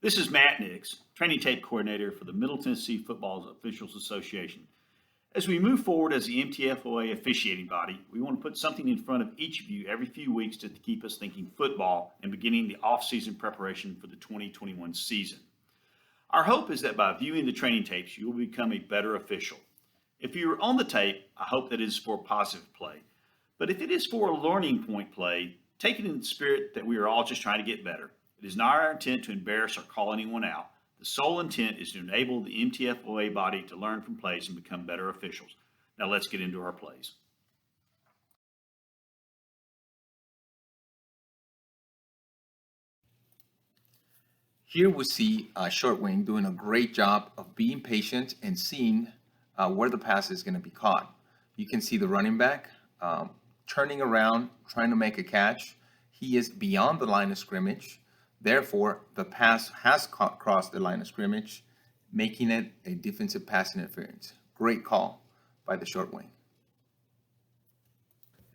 This is Matt Nix, training tape coordinator for the Middle Tennessee Football Officials Association. As we move forward as the MTFOA officiating body, we want to put something in front of each of you every few weeks to keep us thinking football and beginning the off-season preparation for the 2021 season. Our hope is that by viewing the training tapes, you will become a better official. If you are on the tape, I hope that it is for positive play. But if it is for a learning point play, take it in the spirit that we are all just trying to get better. It is not our intent to embarrass or call anyone out. The sole intent is to enable the MTFOA body to learn from plays and become better officials. Now let's get into our plays. Here we see Short Wing doing a great job of being patient and seeing where the pass is going to be caught. You can see the running back turning around, trying to make a catch. He is beyond the line of scrimmage. Therefore, the pass has crossed the line of scrimmage, making it a defensive pass interference. Great call by the Short Wing.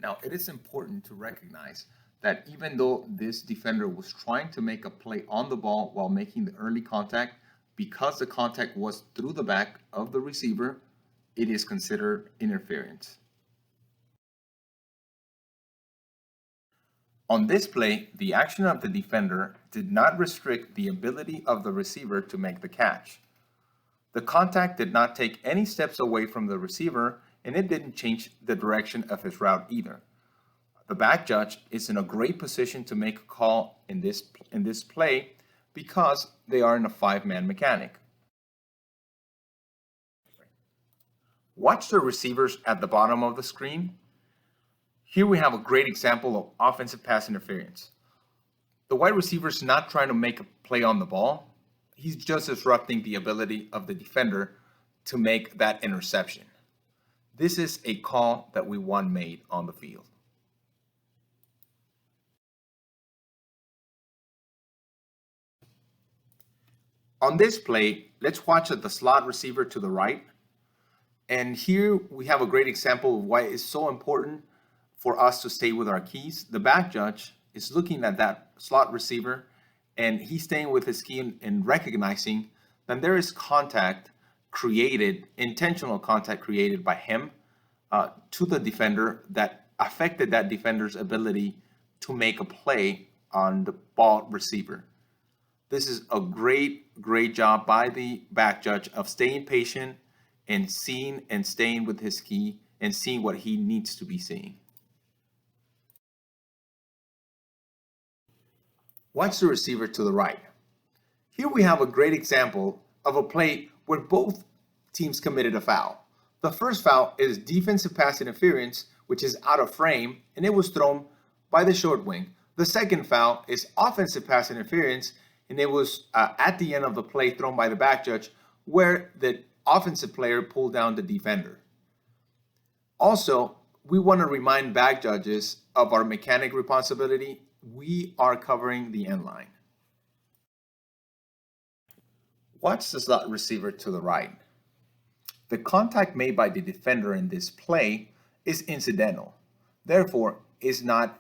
Now, it is important to recognize that even though this defender was trying to make a play on the ball while making the early contact, because the contact was through the back of the receiver, it is considered interference. On this play, the action of the defender did not restrict the ability of the receiver to make the catch. The contact did not take any steps away from the receiver, and it didn't change the direction of his route either. The back judge is in a great position to make a call in this play because they are in a five-man mechanic. Watch the receivers at the bottom of the screen. Here we have a great example of offensive pass interference. The wide receiver is not trying to make a play on the ball. He's just disrupting the ability of the defender to make that interception. This is a call that we want made on the field. On this play, let's watch the slot receiver to the right. And here we have a great example of why it's so important for us to stay with our keys. The back judge is looking at that slot receiver and he's staying with his key and recognizing that there is contact created, intentional contact created by him to the defender that affected that defender's ability to make a play on the ball receiver. This is a great job by the back judge of staying patient and seeing and staying with his key and seeing what he needs to be seeing. Watch the receiver to the right. Here we have a great example of a play where both teams committed a foul. The first foul is defensive pass interference, which is out of frame, and it was thrown by the Short Wing. The second foul is offensive pass interference, and it was at the end of the play thrown by the back judge where the offensive player pulled down the defender. Also, we want to remind back judges of our mechanic responsibility. We are covering the end line. Watch the slot receiver to the right. The contact made by the defender in this play is incidental. Therefore, is not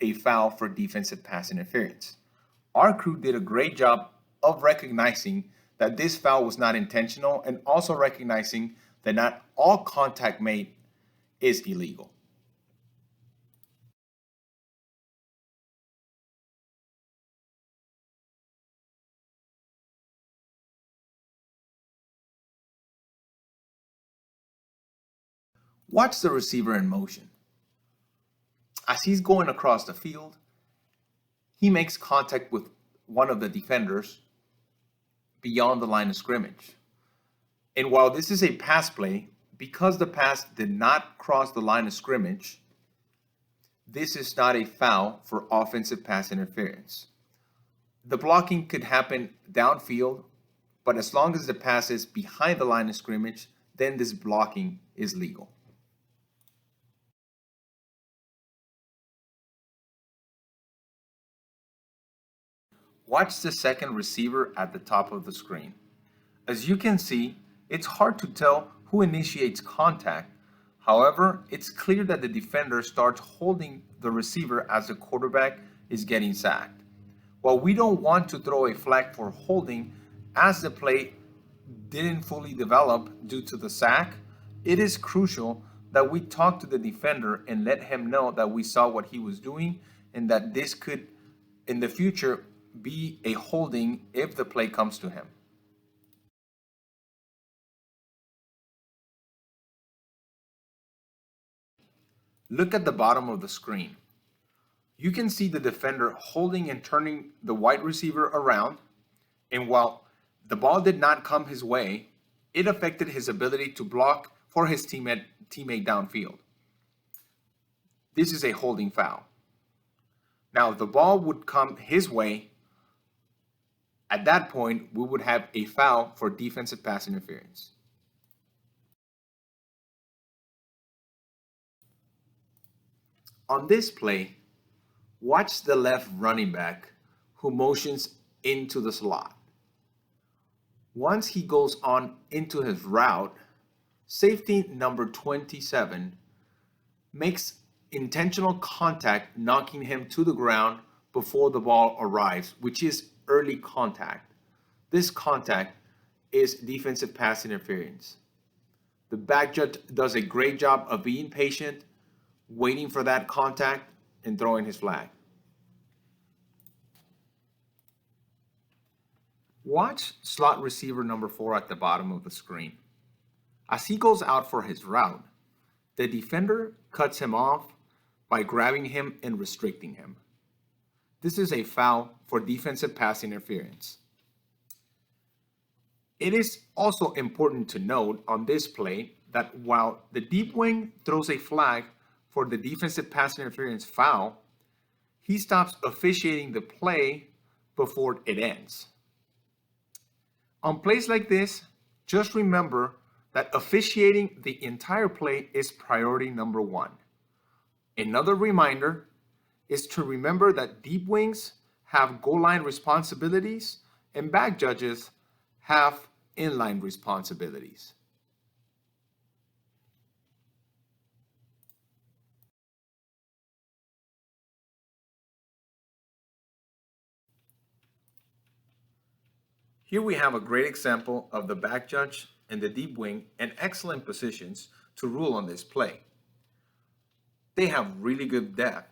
a foul for defensive pass interference. Our crew did a great job of recognizing that this foul was not intentional and also recognizing that not all contact made is illegal. Watch the receiver in motion. As he's going across the field, he makes contact with one of the defenders beyond the line of scrimmage. And while this is a pass play, because the pass did not cross the line of scrimmage, this is not a foul for offensive pass interference. The blocking could happen downfield, but as long as the pass is behind the line of scrimmage, then this blocking is legal. Watch the second receiver at the top of the screen. As you can see, it's hard to tell who initiates contact. However, it's clear that the defender starts holding the receiver as the quarterback is getting sacked. While we don't want to throw a flag for holding as the play didn't fully develop due to the sack, it is crucial that we talk to the defender and let him know that we saw what he was doing and that this could in the future be a holding if the play comes to him. Look at the bottom of the screen. You can see the defender holding and turning the wide receiver around, and while the ball did not come his way, it affected his ability to block for his teammate downfield. This is a holding foul. Now, if the ball would come his way, at that point, we would have a foul for defensive pass interference. On this play, watch the left running back who motions into the slot. Once he goes on into his route, safety number 27 makes intentional contact, knocking him to the ground before the ball arrives, which is early contact. This contact is defensive pass interference. The back judge does a great job of being patient, waiting for that contact, and throwing his flag. Watch slot receiver number 4 at the bottom of the screen. As he goes out for his route, the defender cuts him off by grabbing him and restricting him. This is a foul for defensive pass interference. It is also important to note on this play that while the deep wing throws a flag for the defensive pass interference foul, he stops officiating the play before it ends. On plays like this, just remember that officiating the entire play is priority number 1. Another reminder is to remember that deep wings have goal line responsibilities and back judges have inline responsibilities. Here we have a great example of the back judge and the deep wing in excellent positions to rule on this play. They have really good depth.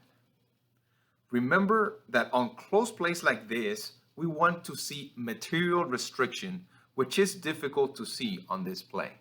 Remember that on close plays like this, we want to see material restriction, which is difficult to see on this play.